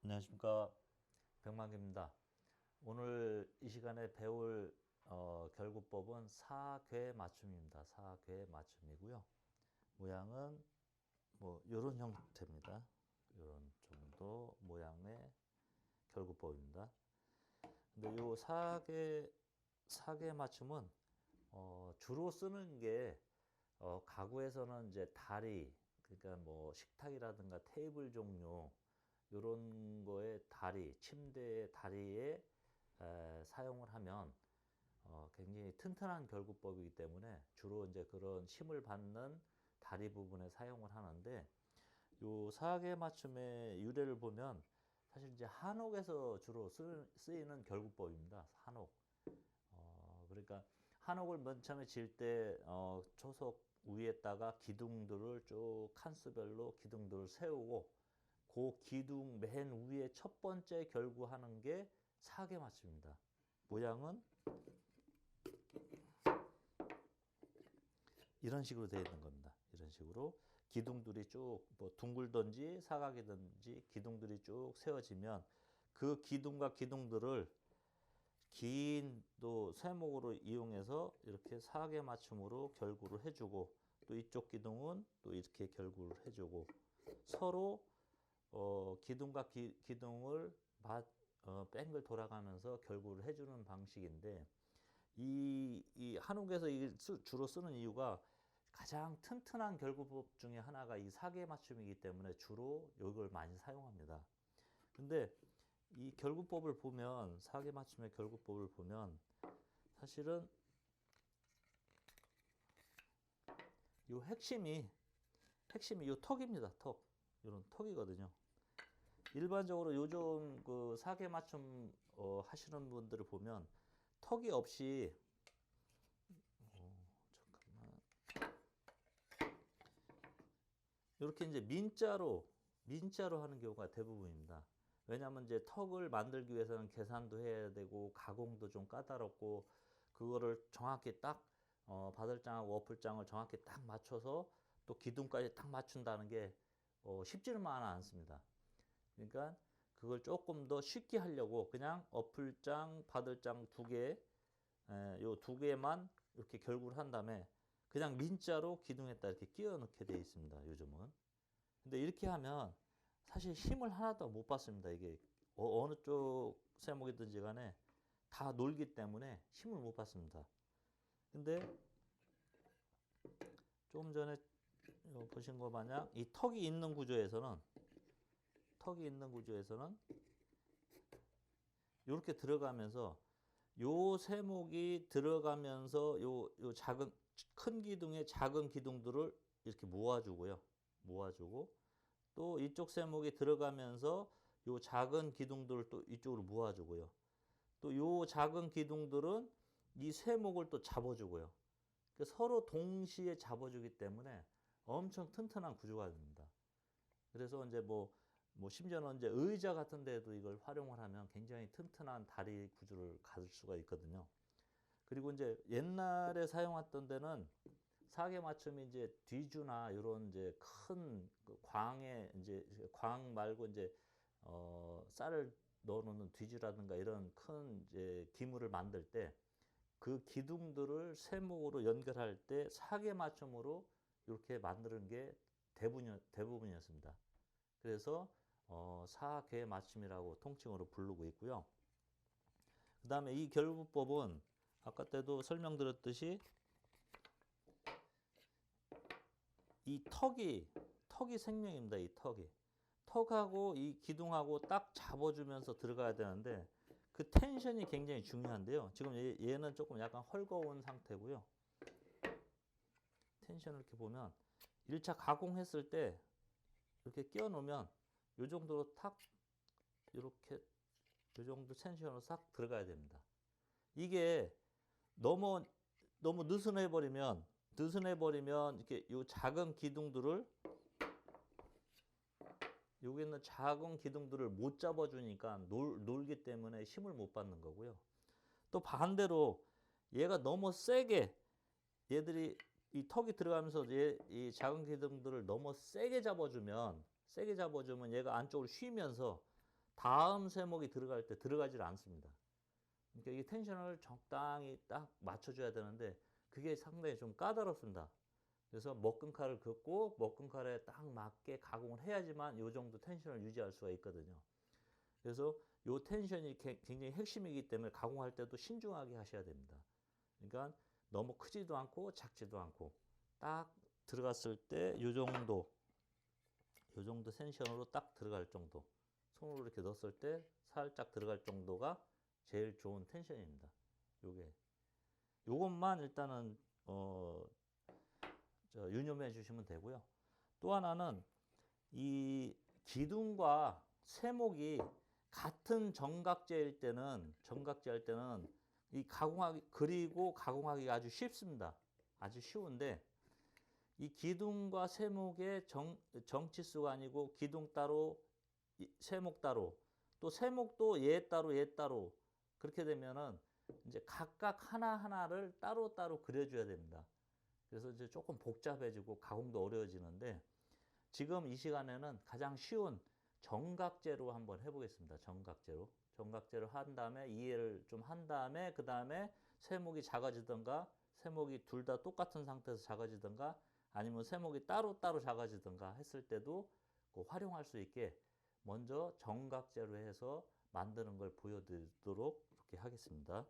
안녕하십니까, 백만기입니다. 오늘 이 시간에 배울 결구법은 사괴 맞춤입니다. 사괴 맞춤이고요. 모양은 뭐 이런 형태입니다. 이런 정도 모양의 결구법입니다. 근데 이 사괴 맞춤은 주로 쓰는 게 가구에서는 이제 다리, 그러니까 뭐 식탁이라든가 테이블 종류 이런 거에 다리, 침대의 다리에 사용을 하면 굉장히 튼튼한 결구법이기 때문에 주로 이제 그런 힘을 받는 다리 부분에 사용을 하는데, 요 사계 맞춤의 유래를 보면 사실 이제 한옥에서 주로 쓰이는 결구법입니다. 한옥. 그러니까 한옥을 맨 처음에 질 때 초석 위에다가 기둥들을 쭉 칸수별로 기둥들을 세우고 그 기둥 맨 위에 첫 번째 결구하는 게 사계 맞춤입니다. 모양은 이런 식으로 되어 있는 겁니다. 이런 식으로 기둥들이 쭉 뭐 둥글든지 사각이든지 기둥들이 쭉 세워지면 그 기둥과 기둥들을 긴 또 쇠목으로 이용해서 이렇게 사계 맞춤으로 결구를 해주고, 또 이쪽 기둥은 또 이렇게 결구를 해주고, 서로 기둥과 기둥을 뺑글 돌아가면서 결구를 해주는 방식인데, 이 한옥에서 주로 쓰는 이유가 가장 튼튼한 결구법 중에 하나가 이 사계 맞춤이기 때문에 주로 이걸 많이 사용합니다. 근데 이 결구법을 보면, 사계 맞춤의 결구법을 보면 사실은 이 핵심이 이 턱입니다. 턱. 이런 턱이거든요. 일반적으로 요즘 그 사계 맞춤 하시는 분들을 보면 턱이 없이 잠깐만, 이렇게 이제 민자로 하는 경우가 대부분입니다. 왜냐하면 이제 턱을 만들기 위해서는 계산도 해야 되고 가공도 좀 까다롭고, 그거를 정확히 딱 바들장하고 어플장을 정확히 딱 맞춰서 또 기둥까지 딱 맞춘다는 게 쉽지만은 않습니다. 그러니까 그걸 조금 더 쉽게 하려고 그냥 어플장, 바들장 요 두 개만 이렇게 결구를 한 다음에 그냥 민자로 기둥에다 이렇게 끼워 넣게 되어 있습니다. 요즘은. 근데 이렇게 하면 사실 힘을 하나도 못 받습니다. 이게 어느 쪽 세목이든지 간에 다 놀기 때문에 힘을 못 받습니다. 근데 조금 전에 보신 것 마냥 이 턱이 있는 구조에서는 이렇게 들어가면서 요 세목이 들어가면서 요 작은 큰 기둥의 작은 기둥들을 이렇게 모아주고 또 이쪽 세목이 들어가면서 요 작은 기둥들을 또 이쪽으로 모아주고요. 또 요 작은 기둥들은 이 세목을 또 잡아주고요. 서로 동시에 잡아주기 때문에 엄청 튼튼한 구조가 됩니다. 그래서 이제 뭐 심지어는 이제 의자 같은 데도 이걸 활용을 하면 굉장히 튼튼한 다리 구조를 가질 수가 있거든요. 그리고 이제 옛날에 사용했던 데는 사계 맞춤이 이제 뒤주나 이런 이제 큰 광에 이제 광 말고 이제 쌀을 넣어놓는 뒤주라든가 이런 큰 이제 기물을 만들 때 그 기둥들을 세목으로 연결할 때 사계 맞춤으로 이렇게 만드는 게 대부분이었습니다. 그래서 사계 맞춤이라고 통칭으로 부르고 있고요. 그 다음에 이 결부법은 아까 때도 설명드렸듯이 이 턱이 생명입니다. 이 턱하고 이 기둥하고 딱 잡아주면서 들어가야 되는데 그 텐션이 굉장히 중요한데요. 지금 얘는 조금 약간 헐거운 상태고요. 텐션을 이렇게 보면 1차 가공했을 때 이렇게 끼워 놓으면 이 정도로 탁 이렇게 이 정도 텐션으로 싹 들어가야 됩니다. 이게 너무 느슨해 버리면 이렇게 요 작은 기둥들을 여기 있는 작은 기둥들을 못 잡아주니까 놀기 때문에 힘을 못 받는 거고요. 또 반대로 얘가 너무 세게 얘들이 이 턱이 들어가면서 이 작은 기둥들을 너무 세게 잡아주면 얘가 안쪽으로 쉬면서 다음 세목이 들어갈 때 들어가질 않습니다. 그러니까 이 텐션을 적당히 딱 맞춰줘야 되는데 그게 상당히 좀 까다롭습니다. 그래서 먹금칼을 긋고 먹금칼에 딱 맞게 가공을 해야지만 이 정도 텐션을 유지할 수가 있거든요. 그래서 이 텐션이 굉장히 핵심이기 때문에 가공할 때도 신중하게 하셔야 됩니다. 그러니까 너무 크지도 않고 작지도 않고 딱 들어갔을 때 이 정도 텐션으로 딱 들어갈 정도. 손으로 이렇게 넣었을 때 살짝 들어갈 정도가 제일 좋은 텐션입니다. 요것만 일단은 유념해 주시면 되고요. 또 하나는 이 기둥과 세목이 같은 정각제일 때는 이 가공하기 그리고 가공하기가 아주 쉽습니다. 아주 쉬운데 이 기둥과 세목의 정치수가 아니고 기둥 따로 세목 따로 또 세목도 얘 따로 얘 따로 그렇게 되면은 이제 각각 하나하나를 따로따로 그려줘야 됩니다. 그래서 이제 조금 복잡해지고 가공도 어려워지는데 지금 이 시간에는 가장 쉬운 정각제로 한번 해보겠습니다. 정각제로 한 다음에 이해를 좀 한 다음에 그 다음에 세목이 작아지던가 세목이 둘 다 똑같은 상태에서 작아지던가 아니면 세목이 따로따로 작아지던가 했을 때도 활용할 수 있게 먼저 정각제로 해서 만드는 걸 보여드리도록 그렇게 하겠습니다.